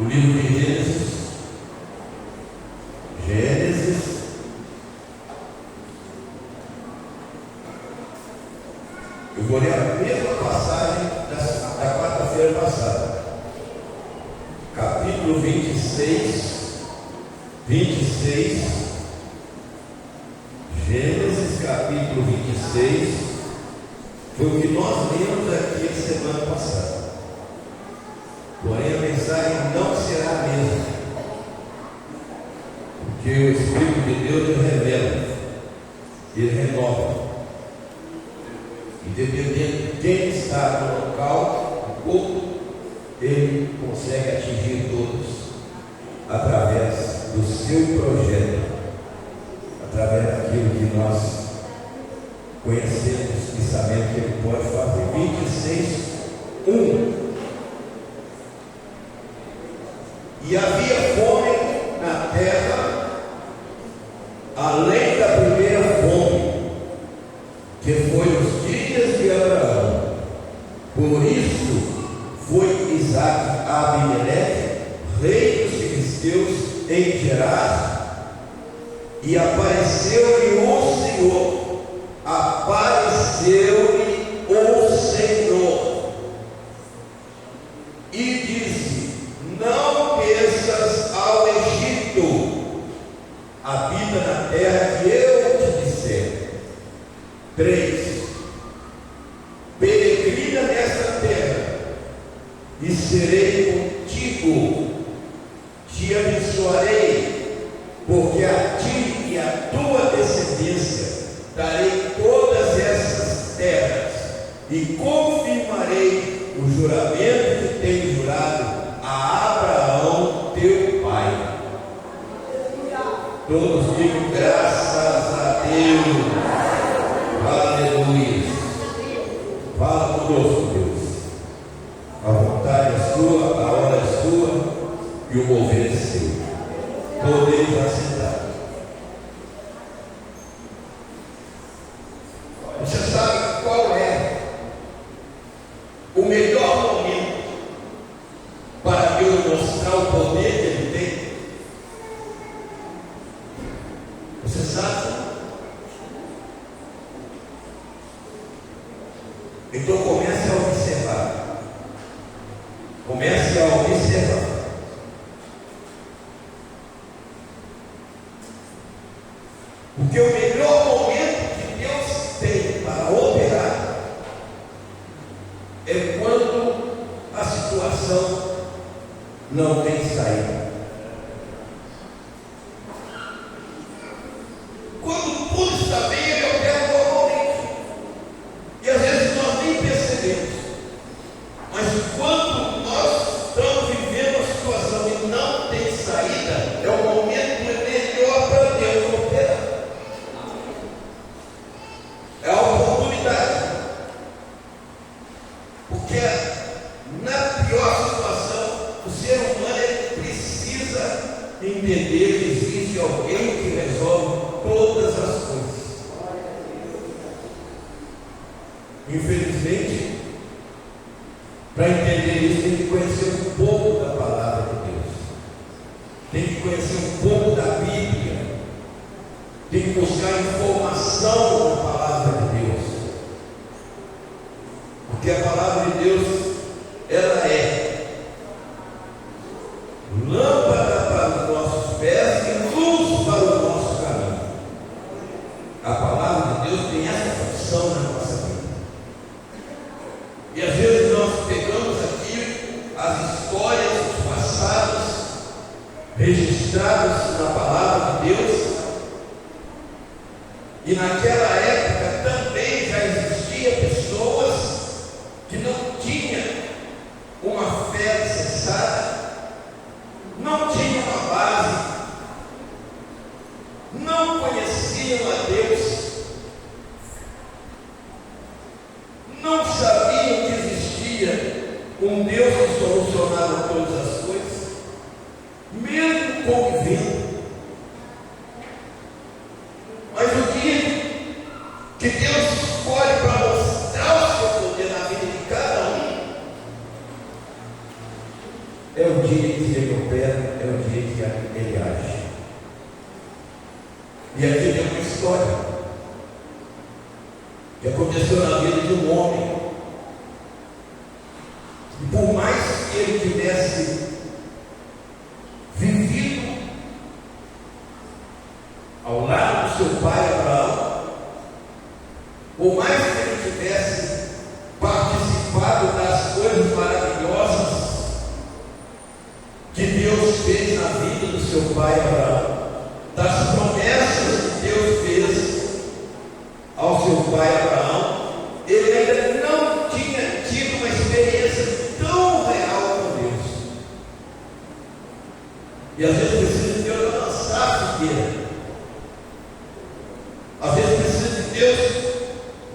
o livro de Gênesis. Eu vou ler a mesma passagem da quarta-feira passada. Capítulo 26. Gênesis capítulo 26. Foi o que nós lemos aqui a semana passada. Porém a mensagem não será a mesma, porque o Espírito de Deus ele revela, ele renova. E dependendo de quem está no local, o culto, ele consegue atingir todos através do seu projeto, através daquilo que nós conhecemos e sabemos que ele pode fazer. 26:1. E havia fome na terra, além da primeira fome, que foi os dias de Abraão. Por isso foi Isaque a Abimeleque, rei dos filisteus, em Gerar, e apareceu-lhe o Senhor, apareceu-lhe o Senhor, e disse: não desças ao Egito, habita na terra que eu te disser. 3. Peregrina nesta terra, e serei contigo, te abençoarei, porque a ti e a tua descendência darei todas essas terras, e confirmarei o juramento que tenho jurado a Abraão teu pai. Todos digam graças a Deus. Aleluia. Fala conosco, Deus. A vontade é sua, a hora é sua e o mover é seu. Podemos assentar. Você sabe qual é o melhor momento para Deus mostrar o poder que Ele tem? Você sabe? Então comece a observar. Comece a observar. Porque o melhor momento que Deus tem para operar é quando a situação não tem saída. Quando tudo está bem, Ele opera normalmente. E às vezes nós nem percebemos. Mas quando nós estamos vivendo uma situação que não tem saída, é o momento melhor para Deus operar. É a oportunidade. Porque na pior situação, o ser humano ele precisa entender que existe alguém que resolve todas as coisas. Infelizmente, para entender isso, tem que conhecer um pouco da palavra de Deus, tem que conhecer um pouco da Bíblia, tem que buscar informação da palavra de Deus, porque a palavra de Deus, ela é lâmpada para os nossos pés e luz para o nosso caminho. A palavra de Deus tem essa função na nossa vida. E às vezes nós pegamos aqui as histórias dos passados registradas na palavra de Deus, e naquela época também já existia pessoas que não tinham uma fé alicerçada, não tinham uma base, não conheciam a Deus, não sabiam que existia um Deus que solucionava todas as coisas, mesmo convivendo. Mas o dia que Deus escolhe para mostrar o seu poder na vida de cada um é o dia que dia que opera, é o dia que ele age. E aqui tem uma história que aconteceu na vida de um homem. E por mais que ele tivesse vivido ao lado do seu pai Abraão, por mais que ele tivesse participado das coisas maravilhosas que Deus fez na vida do seu pai Abraão, das promessas que Deus fez ao seu pai Abraão, ele ainda não tinha tido uma experiência tão real com Deus. E às vezes precisa de Deus lançar a figueira. Às vezes precisa de Deus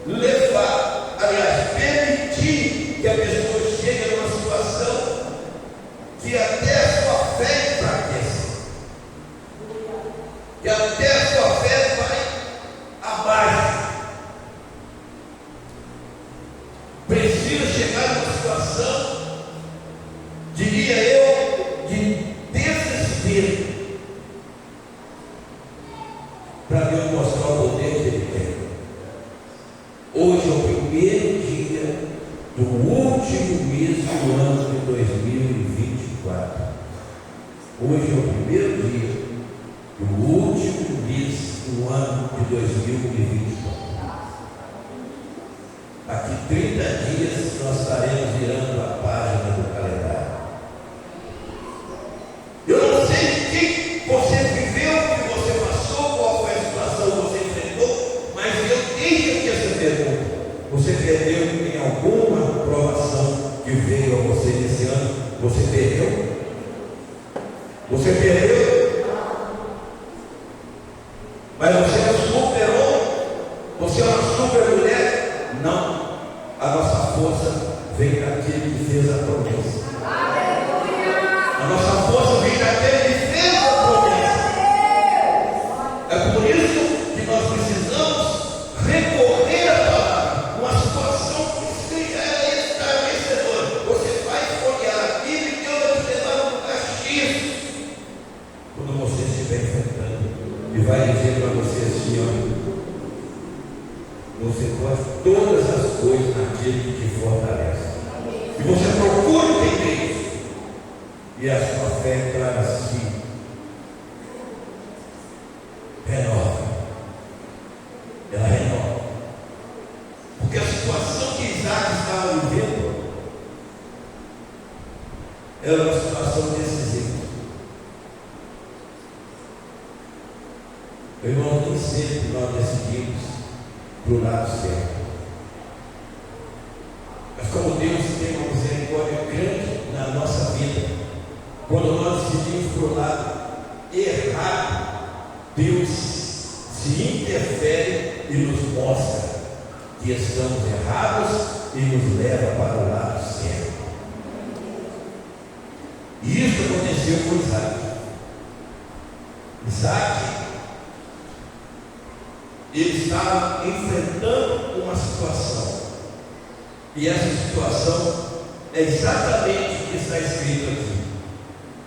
levar, aliás, permitir que a pessoa chegue a uma situação que até a sua fé enfraquece, que até a sua fé vai abaixo. Precisa chegar a uma situação, diria eu, de desespero, para Deus mostrar o poder que Ele tem. Hoje é o primeiro dia do último mês do ano de 2024. Hoje é o primeiro dia do último mês do ano de 2024. Daqui 30 dias nós estaremos virando a página do calendário. Eu não sei o que você viveu, o que você passou, qual foi a situação que você enfrentou, mas eu deixo aqui essa pergunta. Você perdeu em alguma provação que veio a você nesse ano? Você perdeu? Você perdeu? Mas você é um super-homem? Você é uma super-mulher? Não. A nossa força vem daquele que fez a promessa. A nossa força vem daquele que fez a promessa. É por isso que nós precisamos recorrer à palavra. Uma situação que seja estarrecedora. Você vai folhear a Bíblia e Deus vai te levar no lugar X. Quando você estiver enfrentando, e vai dizer para você assim: olha, você pode todas as coisas naquele que te fortalece. E você procura entender isso. E a sua fé, clara assim, renova. Ela renova. Porque a situação que Isaac estava vivendo era uma situação decisiva. Meu irmão, nem sempre nós decidimos para o lado certo. Mas como Deus tem uma misericórdia grande na nossa vida, quando nós decidimos para o lado errado, Deus se interfere e nos mostra que estamos errados e nos leva para o lado certo. E isso aconteceu com Isaac. Isaac, ele estava enfrentando uma situação, e essa situação é exatamente o que está escrito aqui.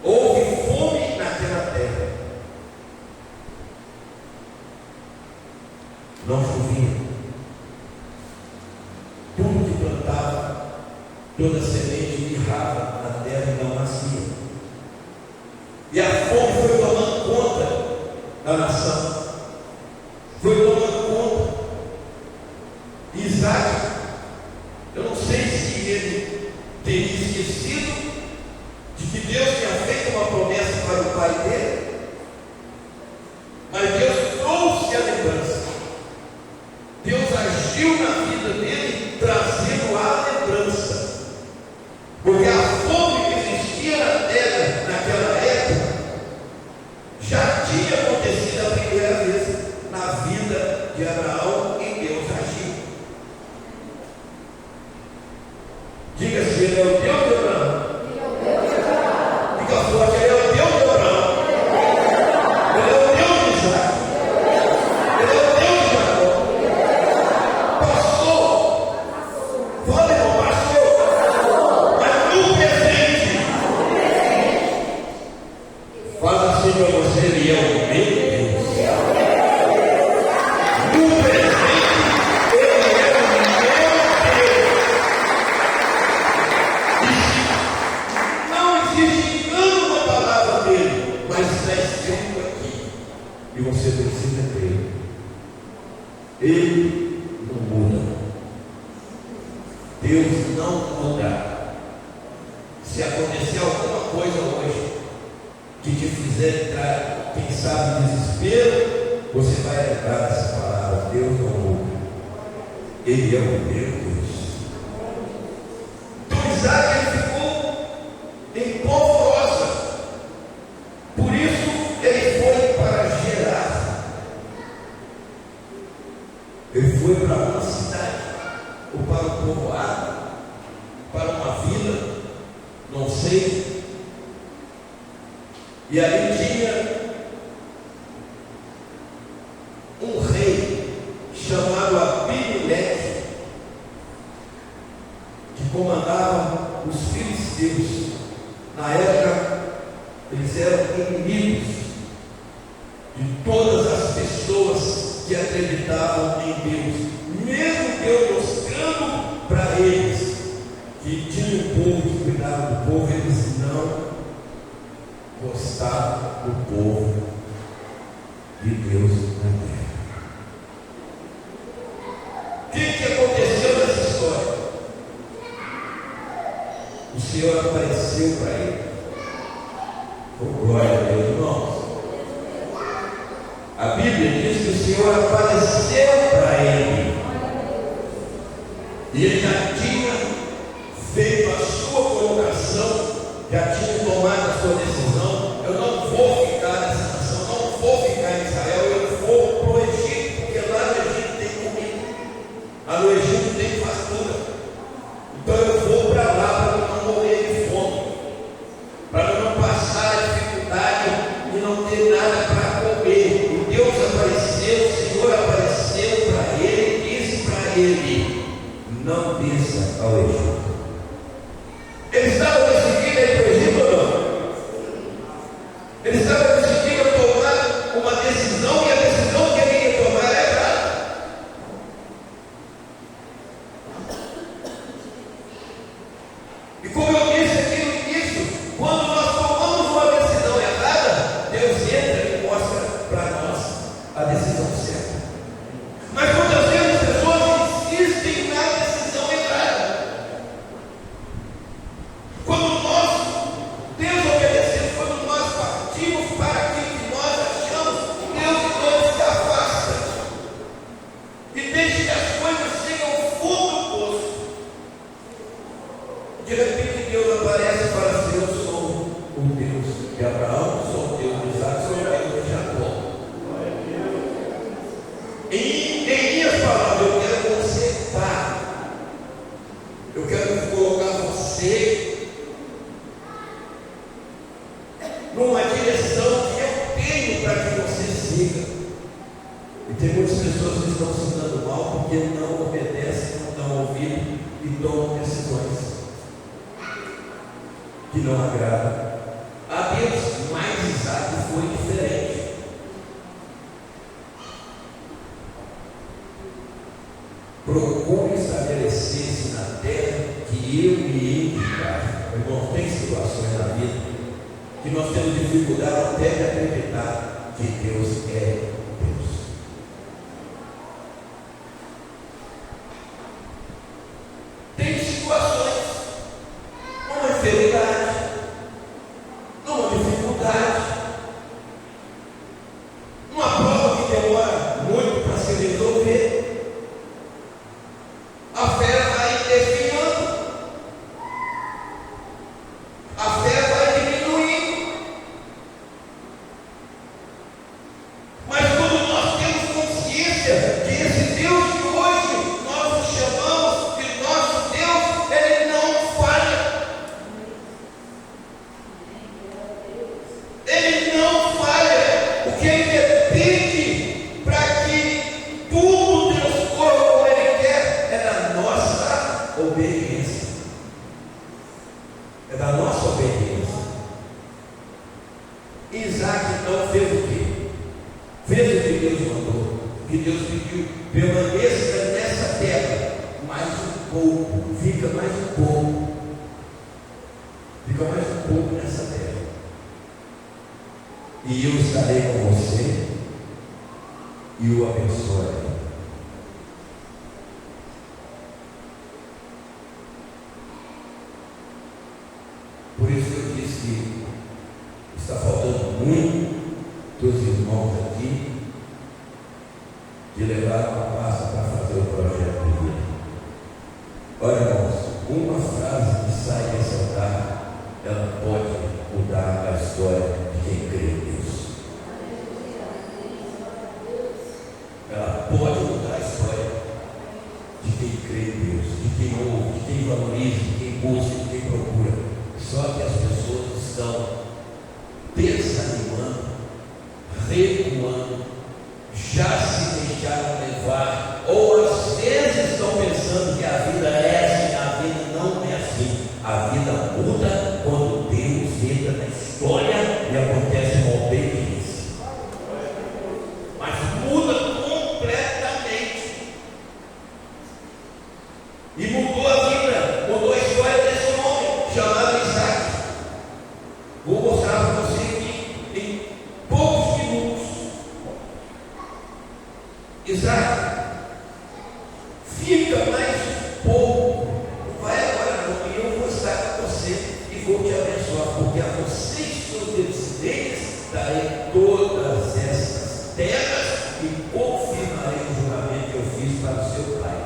Houve fome naquela terra, não chovia, tudo que plantava, toda semente mirrava na terra e não nascia, e a fome foi tomando conta da nação. Foi tomando conta. Isaac, eu não sei se ele teria esquecido de que Deus tinha feito uma promessa para o pai dele, mas Deus trouxe a lembrança. Deus agiu na vida dele, trazendo a lembrança. Porque a fome que existia na terra naquela época já tinha acontecido a primeira vez na vida de Abraão, e Deus agiu. Diga se Ele é o Deus de Abraão. Diga forte: Ele é o Deus de Abraão. Ele é o Deus de Isaac. Ele é o Deus de Jacó. Passou. Fala, irmão, passou. Mas no presente está escrito aqui. E você precisa crer. Ele não muda. Deus não muda. Se acontecer alguma coisa hoje que te fizer entrar, quem sabe, em desespero, você vai lembrar dessa palavra: Deus não muda. Ele é o meu Deus. Então Isaac, ele ficou em polvorosa. Por isso ele foi para Gerar. Ele foi para uma cidade, ou para um povoado, para uma vila, não sei. E ali tinha um rei chamado Abimeleque, que comandava os filisteus. Na época, eles eram inimigos de todas as pessoas que acreditavam em Deus, mesmo Deus mostrando para eles que tinha um povo que cuidava do povo, eles não gostavam do povo de Deus na terra. O que aconteceu nessa história? O Senhor apareceu para ele. Oh, glória a Deus, irmãos. A Bíblia diz que o Senhor apareceu para ele. E ele já tinha feito a sua colocação, já tinha tomado a sua decisão: eu não vou ficar nessa nação, não vou ficar em Israel, eu vou para o Egito, porque lá no Egito tem comida, lá no Egito tem fartura. Então eu vou para lá para não morrer de fome, para não passar a dificuldade e não ter nada para comer. E Deus apareceu, o Senhor apareceu para ele e disse para ele: não desça ao Egito. Ele estava decidido a ir para o Egito ou não? Ele estava decidido a tomar uma decisão, e a decisão que ele ia tomar era errada. E como eu disse aqui no início, quando nós tomamos uma decisão errada, Deus entra e mostra para nós a decisão certa. Mas muitas vezes as pessoas insistem na decisão errada. Quando nós desobedecemos, quando nós partimos para aquilo que nós achamos, Deus então se afasta e deixa que as coisas cheguem ao fundo do poço. De repente Deus aparece para dizer: eu sou o Deus de Abraão, sou o Deus de Isaac, sou o Deus de Jacó. Em minhas palavras, eu quero consertar, eu quero colocar você numa direção que eu tenho para que você siga. E tem muitas pessoas que estão se dando mal porque não obedecem, não dão ouvido e tomam decisões que não agradam a Deus. Mas Isaac foi diferente. Procure estabelecer-se na terra que eu me indicar. Irmão, tem situações na vida que nós temos dificuldade até de acreditar que Deus é Deus. Tem situações, uma enfermidade, uma dificuldade, uma prova que demora muito para se resolver. A fé vai definhando, a fé vai diminuindo. Mas quando nós temos consciência que esse Deus que hoje nós o chamamos de nosso Deus, ele não falha. Ele não falha. O que ele depende para que tudo transcorra como ele quer é da nossa obediência. É da nossa obediência. Isaac então fez o quê? Fez o que Deus mandou, o que Deus pediu: permaneça nessa terra mais um pouco, fica mais um pouco, fica mais um pouco nessa terra. e eu estarei com você e o abençoarei. Por isso eu disse que está faltando muito dos irmãos aqui de levar uma pasta para fazer o projeto de vida. Olha, irmãos, uma frase que sai desse altar, ela pode mudar a história de quem crê em Deus. Ela pode mudar a história de quem crê em Deus, de quem ouve, de quem valoriza, de quem busca, de quem procura. Só que as pessoas estão desanimando, recuando, já se deixaram levar, ou às vezes estão pensando que a vida é assim. A vida não é assim. A vida muda quando Deus entra na história e acontece uma obediência. Mas muda completamente. E mudou a vida, mudou a história desse homem chamado Isaac. Vou mostrar para você aqui em poucos minutos. Isaac fica mais pouco. Vai agora não, e eu vou estar com você e vou te abençoar, porque a você e seus descendentes darei todas essas terras e confirmarei o juramento que eu fiz para o seu pai.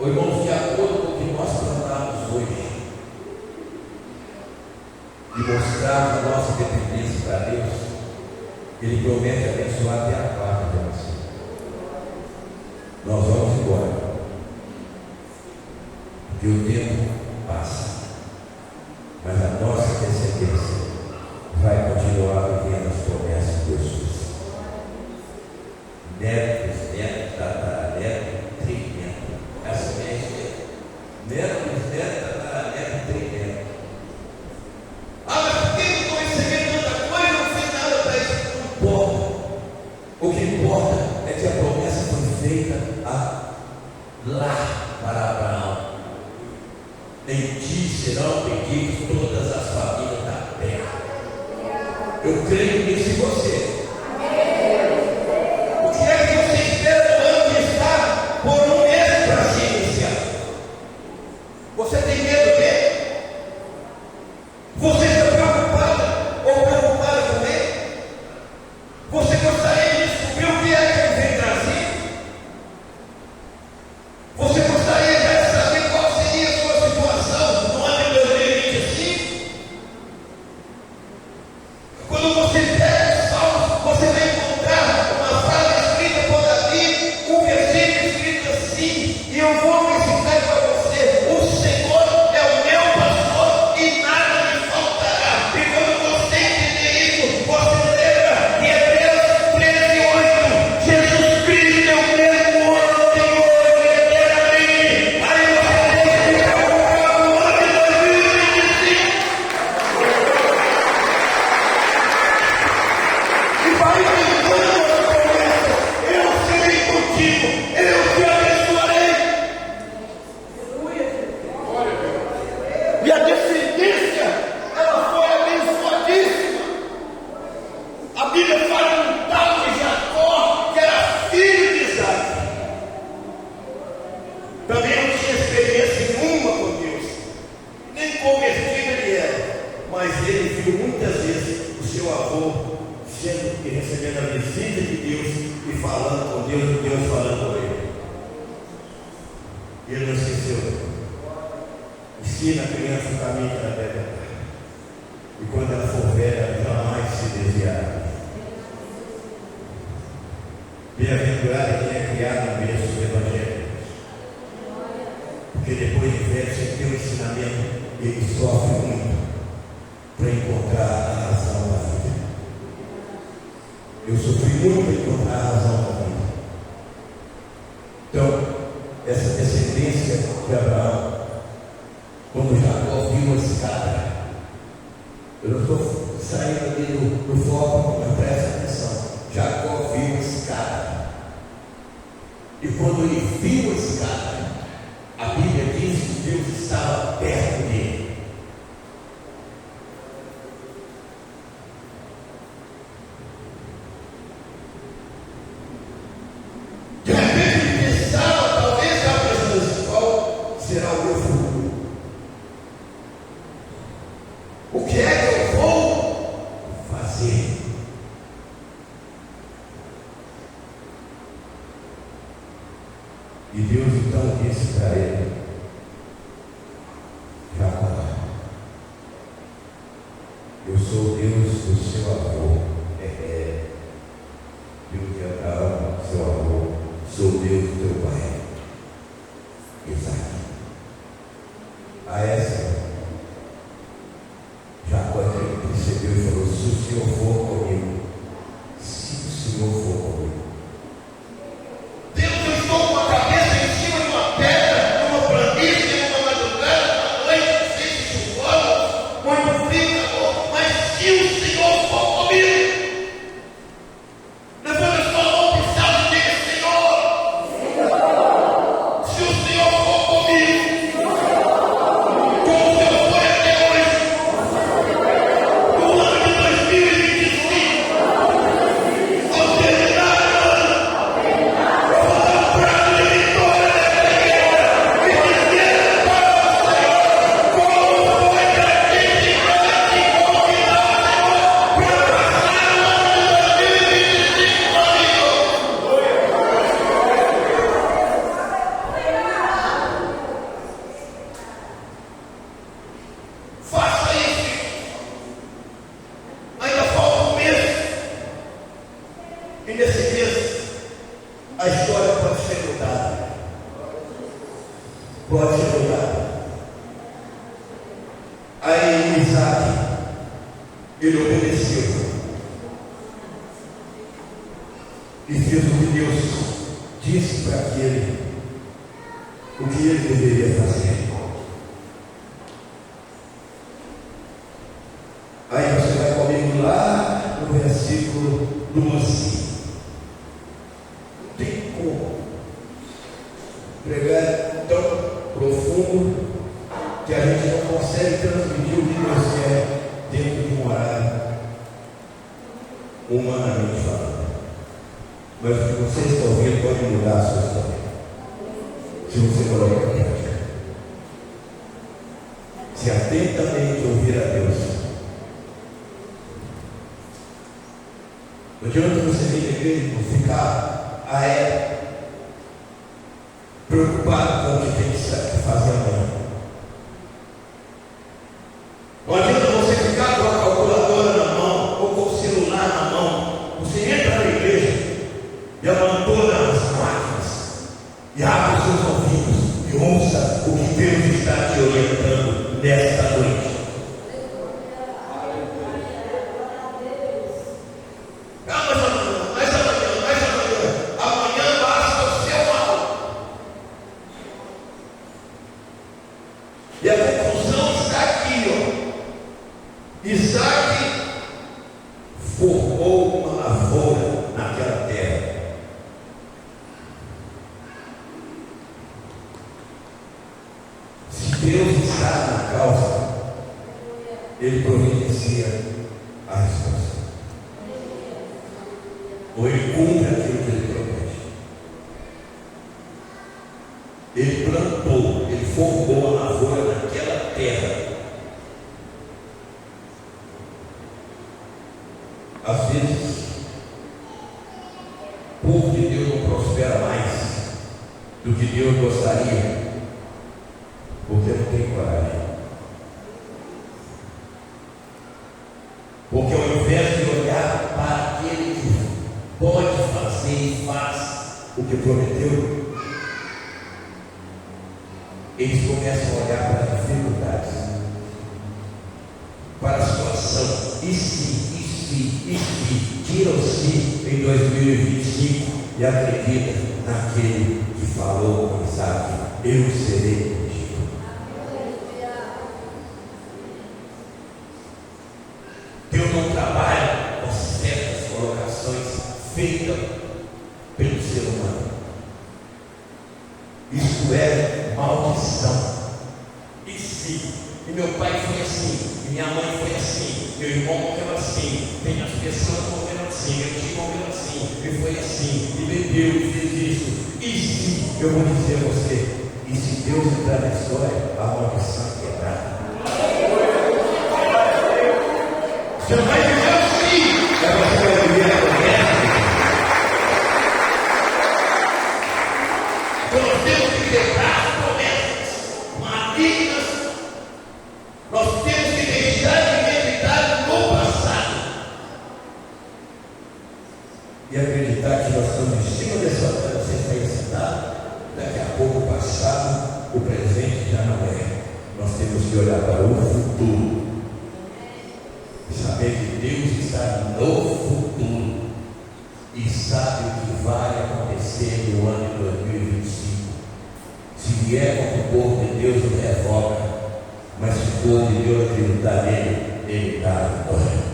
Ô, irmãos, de acordo com o que nós plantamos hoje e mostrarmos a nossa dependência para Deus, Ele promete abençoar até a quarta geração. Nós vamos embora, porque o tempo passa, mas a nossa descendência vai continuar vivendo as promessas de Jesus. Netos, tataranetos, trinetos. Essa é a história. Netos, tataranetos, trinetos. Ah, mas por que eu estou recebendo tanta coisa? Não fiz nada para isso. Não importa. O que importa é que a promessa foi feita lá para Abraão. Em ti serão benditas todas as famílias da terra. Eu creio nisso em você. O que é que você espera onde está por um mês para se iniciar? Você tem medo dele? Você está preocupada ou preocupada com ele? Você gostaria de descobrir o que é que ele vem trazer? Você gostaria de saber qual seria a sua situação no ano de 2025? Quando você pega os salmos, você vai encontrar uma frase escrita por Davi, um versículo escrito assim, e eu vou recitar para você: o Senhor é o meu pastor e nada me faltará. E quando você entender isso, você lembra de Hebreus 13:8, Jesus Cristo é o mesmo ontem, hoje e eternamente. Aí você tem que ficar com o ano de 2025 e vai tentando as promessas. Eu serei contigo, eu te abençoarei. E a descendência, ela foi abençoadíssima. A Bíblia fala de um tal de Jacó, que era filho de Isaac. Também não tinha experiência nenhuma com Deus, nem convertido ele era, mas ele viu muitas vezes o seu avô sendo e recebendo a visita de Deus e falando com Deus e Deus falando com ele. E ele não esqueceu. Ensina a criança o caminho que ela deve andar, e quando ela for velha, ela jamais se desviará. Bem-aventurado é quem é criado no berço do Evangelho, porque depois de velho, sem ter o ensinamento, ele sofre muito para encontrar a razão da vida. Eu sofri muito para encontrar a razão da vida. Então, essa descendência de Abraão, quando Jacó viu a escada, eu não estou saindo ali do foco, mas presta atenção. Jacó viu a escada, e quando ele viu a escada, a Bíblia diz que Deus estava perto dele. O que é que eu vou fazer? E Deus então disse para ele: Jacó, eu sou o Deus do seu avô, Deus de Abraão, seu avô, sou o Deus do teu pai, Isaac. A essa, Jacó percebeu e falou: se o Senhor for comigo, se o Senhor for comigo. Deus, eu estou com a cabeça em cima de uma pedra, numa planície, numa madrugada, numa noite, sem chuvoso, muito frio, amor, mas se o Senhor for comigo, levanta a sua mão para o céu e diga: Senhor, se o Senhor for comigo, como o Senhor foi até hoje, no ano de 2025, ao terminar o ano, eu vou dar um prazo de vitória nessa guerra e dizer para o Senhor como foi que a gente vai te convidar, Senhor, para passar o ano de 2025 comigo. Faça isso. Ainda falta um mês. E nesse mês, a história pode ser mudada. Pode ser mudada. Aí Isaac, ele obedeceu e fez o que Deus disse para ele, o que ele deveria fazer. Aí você vai comigo lá no versículo 12. Não tem como pregar tão profundo que a gente não consegue transmitir o que Deus quer dentro de um horário, humanamente falando. Mas o que você está ouvindo pode mudar a sua história, se você colocar em prática. Se atentamente ouvir a Deus. Não adianta você vir na igreja e ficar preocupado com o que tem que fazer amanhã. Não adianta você ficar com a calculadora na mão ou com o celular na mão. Você entra na igreja e abandona as máquinas e abre os seus ouvidos e ouça o que Deus está te orientando nesta noite. Amanhã basta o seu mal. E a conclusão está aqui, ó. Isaac formou uma lavoura naquela terra. Se Deus está na causa, Ele providencia a resposta. Ou Ele cumpre aquilo que Ele promete. Ele plantou, Ele formou a lavoura naquela terra. Às vezes, o povo de Deus não prospera mais do que Deus gostaria, porque não tem coragem. Porque ao invés de olhar para aquele que pode fazer e faz o que prometeu, eles começam a olhar para as dificuldades, para a situação, e se, tiram-se em 2025 e acredita naquele que falou com Isaac: eu serei contigo. Deus não trabalha com certas colocações feitas pelo ser humano. Isso é maldição. E se? E meu pai foi assim, e minha mãe foi assim, meu irmão morreu assim, tem as pessoas morreram assim, meu tio morreu assim, e foi assim, e bebeu e fez isso. E se? Eu vou dizer a você, e se Deus entrar na história, a maldição é quebrada. Você não vai viver o fim, mas você vai viver a promessa. Então nós temos que quebrar as promessas malignas. Nós temos que deixar de meditar no passado e acreditar que nós estamos em cima dessa terra, você está aí sentado. Daqui a pouco o passado, o presente já não é. Nós temos que olhar para o futuro e saber que Deus está no futuro e sabe o que vai acontecer no ano de 2025. Se vier com o povo de Deus, não revoga, mas se o povo de Deus acreditar nele, ele dá a vitória.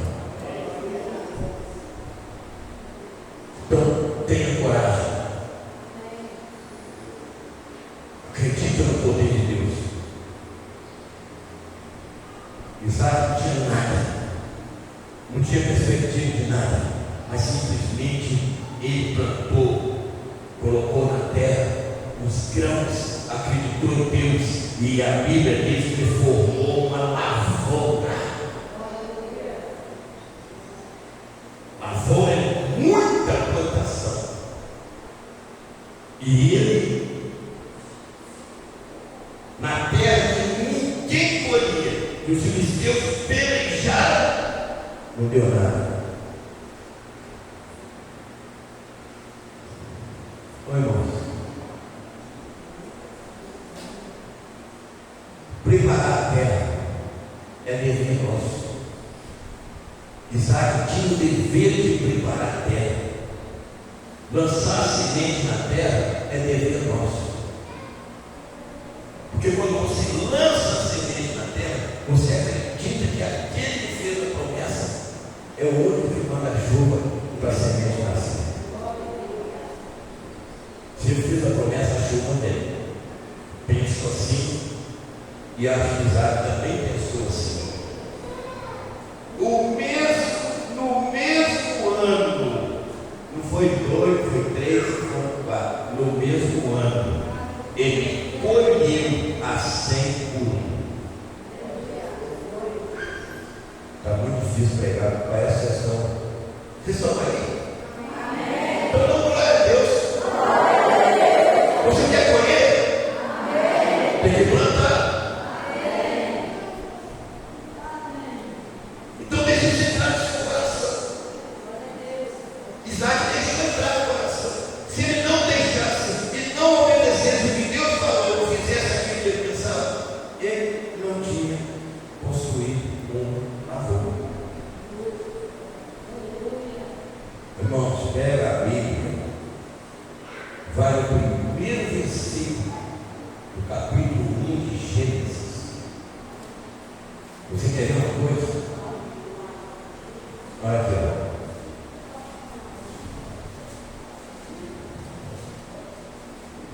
Então, tenha coragem. Acredita no poder de Deus. Isaac não tinha nada, não tinha perspectiva de nada, mas simplesmente ele plantou, colocou na terra os grãos, acreditou em Deus, e a Bíblia diz que formou uma lavoura. Lavoura é muita plantação. E ele, na terra que ninguém colhia, que os filisteus pelejaram, não deu nada. Ô irmãos, preparar a terra é dever nosso. Isaac tinha o dever de preparar a terra. Lançar a semente na terra é dever nosso. Porque quando você lança a semente na terra, você acredita que aquele que fez a promessa é o único que manda a chuva para a semente nascer. Se ele fez a promessa, a chuva dele. Pensou assim, e acho que Isaac também pensou assim. No mesmo ano, não foi 2, foi 3, foi 4, no mesmo ano, ele colheu a 100 por 1. Está muito difícil pregar para essa sessão. Vocês estão aí? Amém. Então vamos glória a Deus. Amém. Você quer colher? Amém. Tem que plantar. Então deixa isso entrar no seu coração. Isaac deixou entrar no coração. Se ele não deixasse, ele não obedecesse o que Deus falou, ou fizesse aquilo que ele pensava, ele não tinha construído um lavoura. Irmãos, pega a Bíblia, vai no primeiro versículo do capítulo 1 de Gênesis. Você quer ver uma coisa? Olha aqui, ó.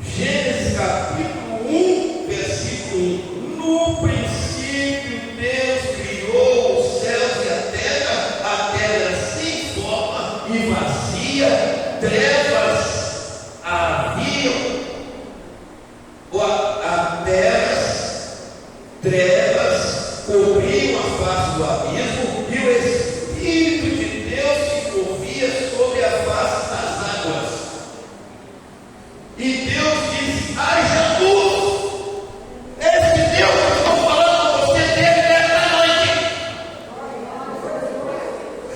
Gênesis capítulo 1, versículo 1. No princípio Deus criou os céus e a terra era sem forma e vazia, trevas haviam, trevas cobriam a face do abismo, e o Espírito de Deus se movia sobre a face das águas. E Deus disse: haja luz. Esse Deus que eu estou falando com você dele nessa noite.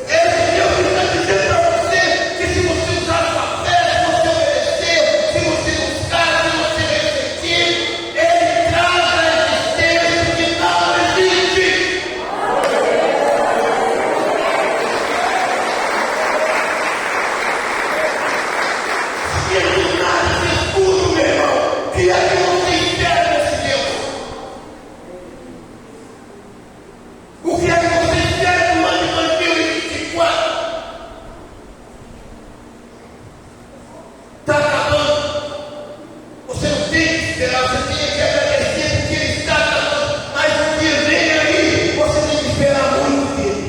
Esse Deus que está dizendo para você que se você usar a sua fé, se você obedecer, se você buscar, se você refletir, Ele traz a existência que não existe. Se Ele não traz esse escudo, meu irmão, que é que você espera desse Deus? O que é que você espera no ano de 2024? Está acabando. Você não tem que esperar, você tem que agradecer porque Ele está acabando. Mas o que vem aí, você tem que esperar muito dele.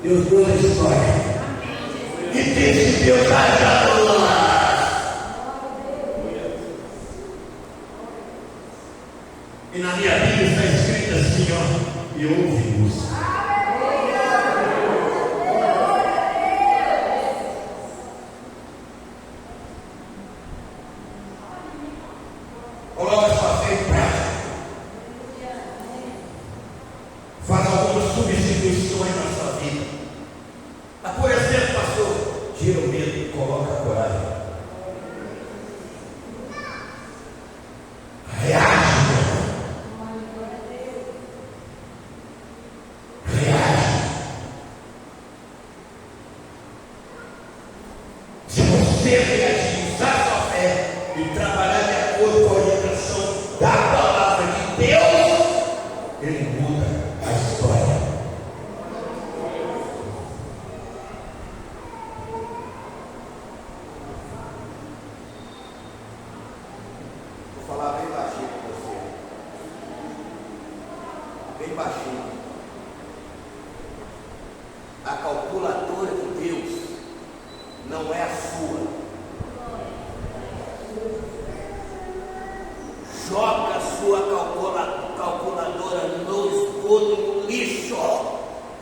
Deus deu a história. E desse Deus haja luz. E na minha Bíblia está escrito assim, ó: e ouve-os. ele muda a história. Vou falar bem baixinho com você. Bem baixinho. A calculadora de Deus não é a sua. Joga a sua calculadora no esgoto, no lixo,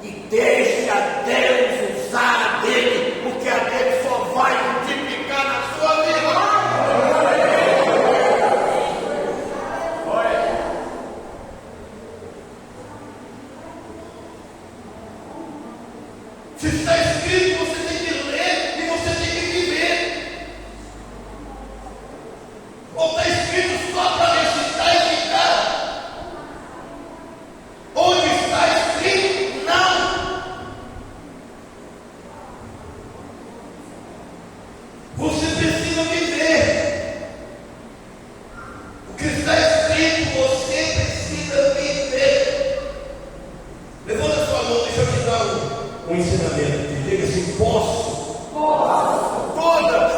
e deixa Deus usar a dele, porque a dele só vai multiplicar na sua vida. Se está escrito, você tem que ler e você tem que viver. Ou está escrito só para recitar e ficar? Onde está escrito, não. Você precisa viver. O que está escrito, você precisa viver. Levanta sua mão, deixa eu te dar um ensinamento. Diga assim: posso. Todas.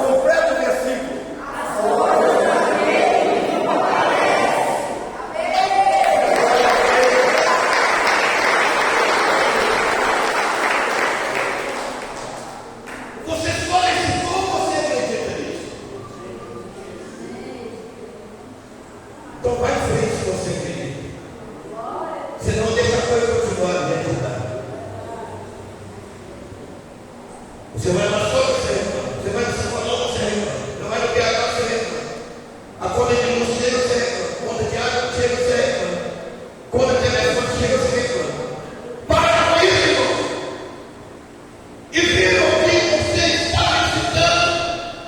Completa o versículo. Você só recitou, você acredita nisso? Então vai em frente se você acredita. Senão deixa a coisa continuar dentro da. Você vai na sua, você reclama. Você vai no seu salão, você reclama. Você vai no PH, você reclama. A conta de luz chega, você reclama. Conta de água chega, você reclama. Conta de telefone chega, você reclama. Para com isso, irmão. E vira o que você está recitando.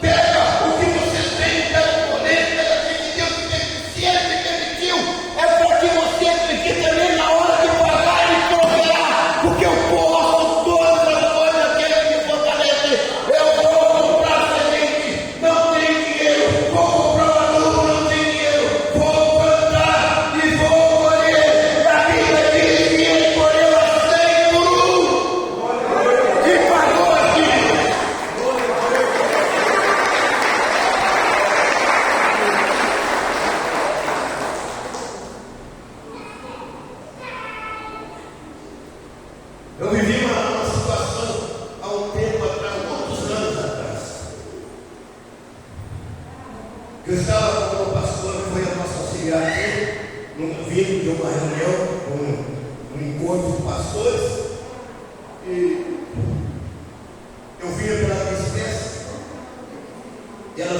Pega o que você tem, pega o poder, pega aquilo que Deus te permitiu. Se Ele te permitiu, é para que você acredite nele na hora de pagar e proverá. Porque eu posso todas as coisas daquele que me fortalece. Eu vou comprar semente, não tenho dinheiro. Vou comprar uma adubo, não tenho dinheiro. Vou plantar e vou colher. A Bíblia diz que ele colheu a 100 por 1 e pagou aqui. Eu vivi uma situação há um tempo atrás, muitos anos atrás. Eu estava com o pastor, que foi a nossa auxiliar aqui, vindo de uma reunião, um encontro de pastores, e eu vinha pela distância, e ela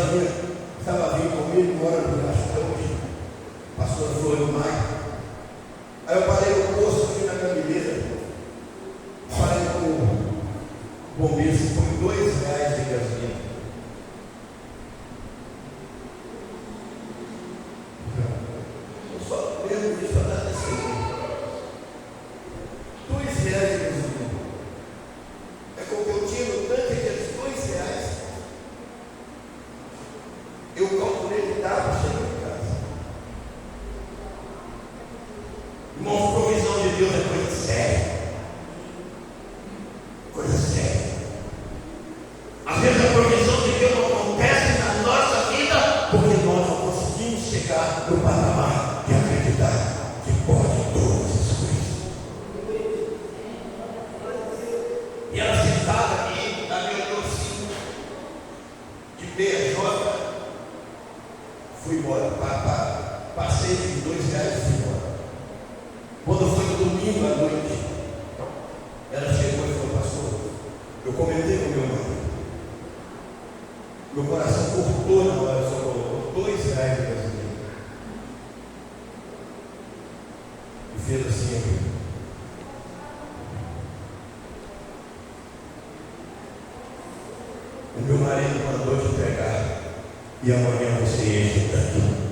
estava vindo comigo, mora no Gastão, pastor Flor Maia. Aí eu parei no posto aqui na caminheira, falei com o bombeiro, se foi R$2 de gasolina. Eu só lembro disso para dar assim. R$2 de gasolina. É como eu tinha no tanque aqueles R$2. Eu calculei que dava chegar em casa. Irmão, provisão de Deus é coisa séria. Coisa séria. Às vezes a provisão de Deus não acontece na nossa vida porque nós não conseguimos chegar no patamar de acreditar que pode todas as coisas. E ela sentada aqui, ela me olhou assim, de PJ, fui embora, passei de R$2 e fui embora. Quando foi no domingo à noite, ela chegou e falou: pastor, eu comentei com meu marido, meu coração cortou na hora, só colocou R$2 de gasolina. E fez assim: o meu marido mandou te pegar, e amanhã você enche o tanque.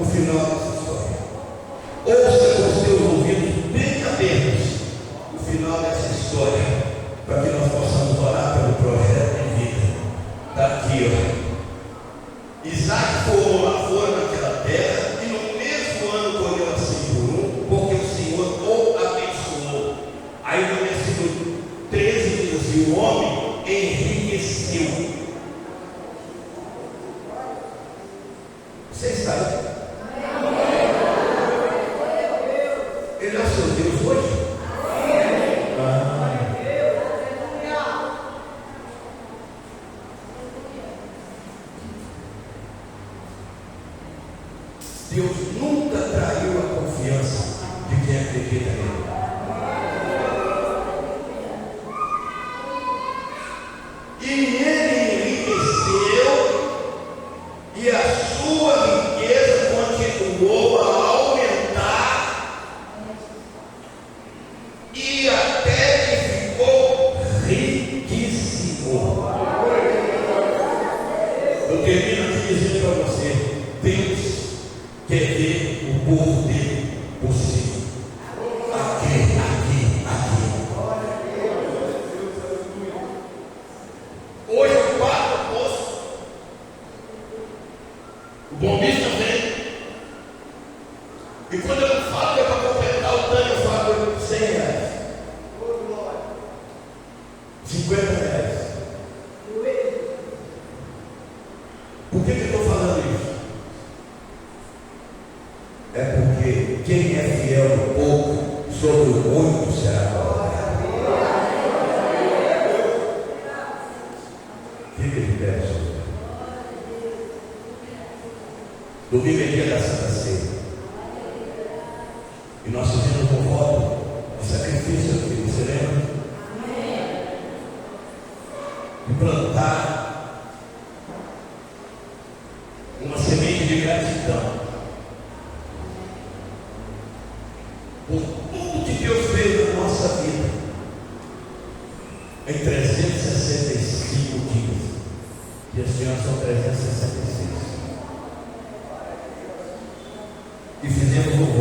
Final dessa história. Ouça com os teus seu Deus hoje? Deus nunca traiu a confiança de quem acredita nele. E ele enriqueceu, e a sua riqueza continuou a aumentar, e até que ficou riquíssimo. Eu termino aqui dizendo para você: Deus quer ver o povo dele por si. Aqui. Hoje eu pago o poço. O bombista vem. E quando eu falo que é para completar o tanque, eu falo R$100. R$50. Por que eu estou falando isso? É porque quem é fiel no pouco, sobre o muito será colocado. Fica de pé, Senhor. Domingo é dia da Santa Ceia. E nós fizemos um voto de sacrifício aqui, você lembra? De plantar uma semente de gratidão por tudo que Deus fez na nossa vida em 365 dias. E este ano são 366.